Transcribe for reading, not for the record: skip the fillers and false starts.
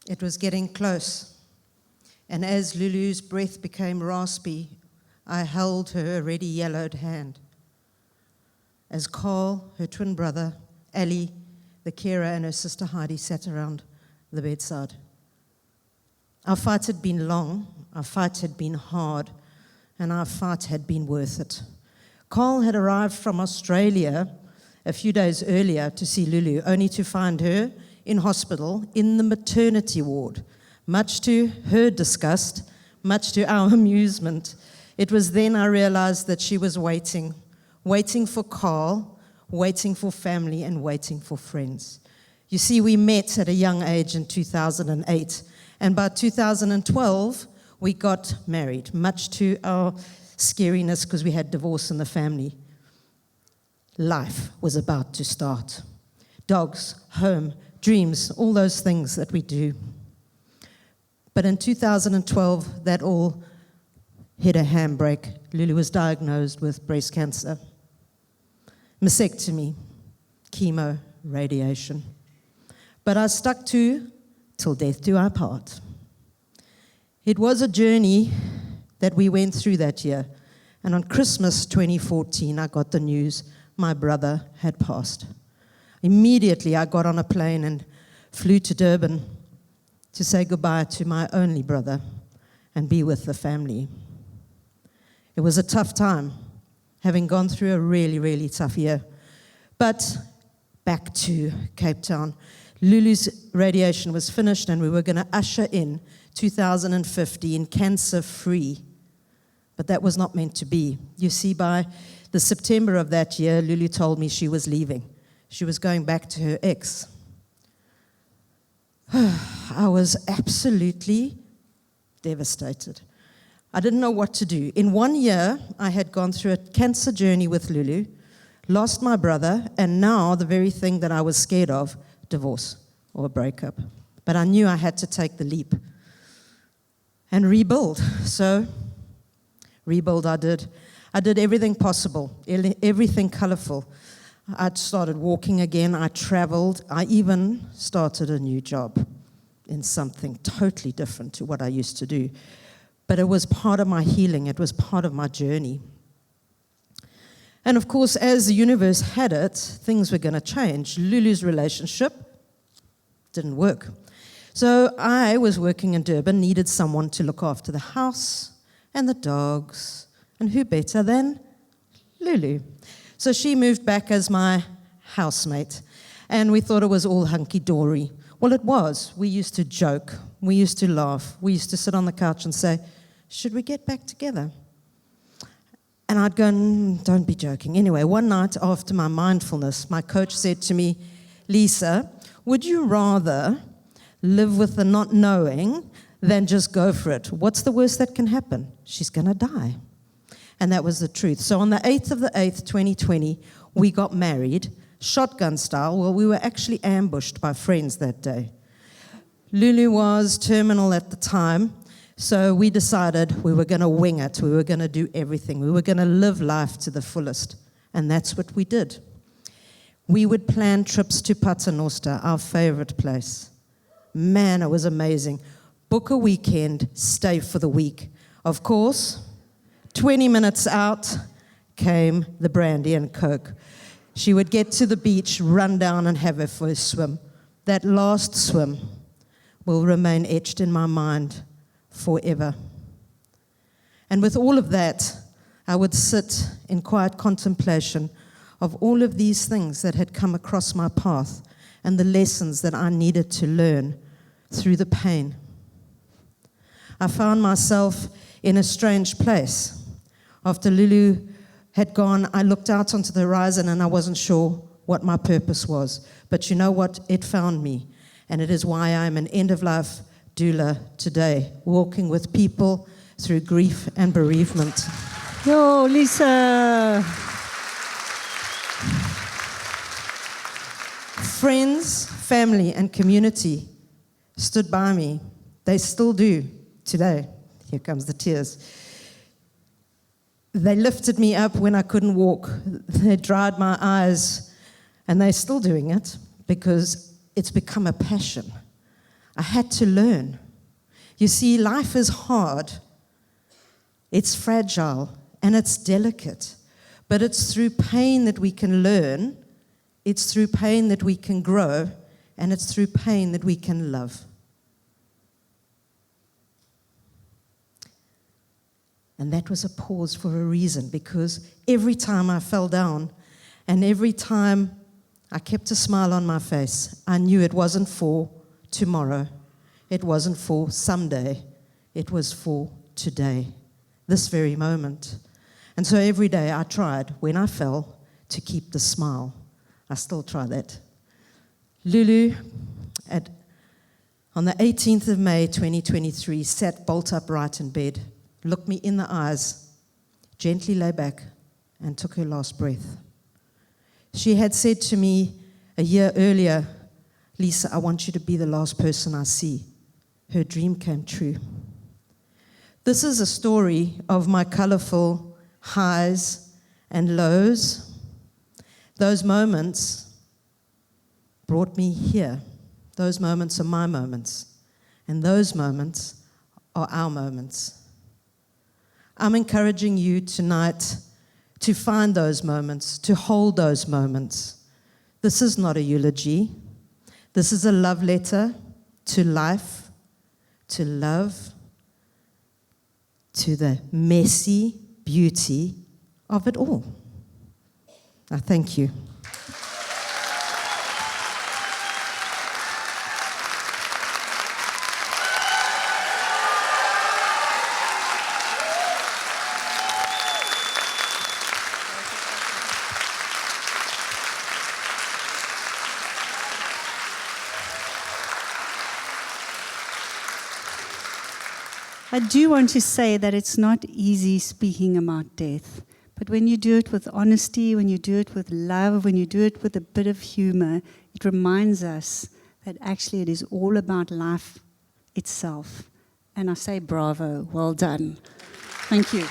It was getting close, and as Lulu's breath became raspy, I held her already yellowed hand. As Carl, her twin brother, Ali, the carer, and her sister Heidi sat around the bedside. Our fight had been long, our fight had been hard, and our fight had been worth it. Carl had arrived from Australia a few days earlier to see Lulu, only to find her in hospital in the maternity ward. Much to her disgust, much to our amusement, it was then I realized that she was waiting for Carl, waiting for family, and waiting for friends. You see, we met at a young age in 2008, and by 2012, we got married, much to our scariness because we had divorce in the family. Life was about to start. Dogs, home, dreams, all those things that we do. But in 2012, that all hit a handbrake. Lulu was diagnosed with breast cancer. Mastectomy, chemo, radiation. But I stuck to till death do our part. It was a journey that we went through that year. And on Christmas 2014, I got the news my brother had passed. Immediately, I got on a plane and flew to Durban to say goodbye to my only brother and be with the family. It was a tough time, having gone through a really, really tough year. But back to Cape Town. Lulu's radiation was finished and we were going to usher in 2015 cancer-free. But that was not meant to be. You see, by the September of that year, Lulu told me she was leaving. She was going back to her ex. I was absolutely devastated. I didn't know what to do. In 1 year, I had gone through a cancer journey with Lulu, lost my brother, and now the very thing that I was scared of, divorce or a breakup. But I knew I had to take the leap and rebuild. So, rebuild I did. I did everything possible, everything colorful. I started walking again, I traveled, I even started a new job in something totally different to what I used to do. But it was part of my healing, it was part of my journey. And of course, as the universe had it, things were going to change. Lulu's relationship didn't work. So I was working in Durban, needed someone to look after the house and the dogs, and who better than Lulu? So she moved back as my housemate, and we thought it was all hunky-dory. Well, it was. We used to joke. We used to laugh. We used to sit on the couch and say, should we get back together? And I'd go, don't be joking. Anyway, one night after my mindfulness, my coach said to me, Lisa, would you rather live with the not knowing than just go for it? What's the worst that can happen? She's going to die. And that was the truth. So on the 8th of the 8th, 2020, we got married, shotgun style. Well, we were actually ambushed by friends that day. Lulu was terminal at the time, so we decided we were going to wing it. We were going to do everything. We were going to live life to the fullest. And that's what we did. We would plan trips to Paternoster, our favorite place. Man, it was amazing. Book a weekend, stay for the week. Of course, 20 minutes out came the brandy and Coke. She would get to the beach, run down and have her first swim. That last swim will remain etched in my mind forever. And with all of that, I would sit in quiet contemplation of all of these things that had come across my path and the lessons that I needed to learn through the pain. I found myself in a strange place. After Lulu had gone, I looked out onto the horizon and I wasn't sure what my purpose was. But you know what? It found me. And it is why I'm an end-of-life doula today, walking with people through grief and bereavement. Yo, Lisa! Friends, family, and community stood by me. They still do today. Here comes the tears. They lifted me up when I couldn't walk. They dried my eyes, and they're still doing it because it's become a passion. I had to learn. You see, life is hard. It's fragile and it's delicate. But it's through pain that we can learn. It's through pain that we can grow. And it's through pain that we can love. And that was a pause for a reason, because every time I fell down and every time I kept a smile on my face, I knew it wasn't for tomorrow. It wasn't for someday. It was for today, this very moment. And so every day I tried, when I fell, to keep the smile. I still try that. Lulu, on the 18th of May, 2023, sat bolt upright in bed, looked me in the eyes, gently lay back, and took her last breath. She had said to me a year earlier, "Lisa, I want you to be the last person I see." Her dream came true. This is a story of my colorful highs and lows. Those moments brought me here. Those moments are my moments. And those moments are our moments. I'm encouraging you tonight to find those moments, to hold those moments. This is not a eulogy. This is a love letter to life, to love, to the messy beauty of it all. I thank you. I do want to say that it's not easy speaking about death. But when you do it with honesty, when you do it with love, when you do it with a bit of humor, it reminds us that actually it is all about life itself. And I say bravo, well done. Thank you.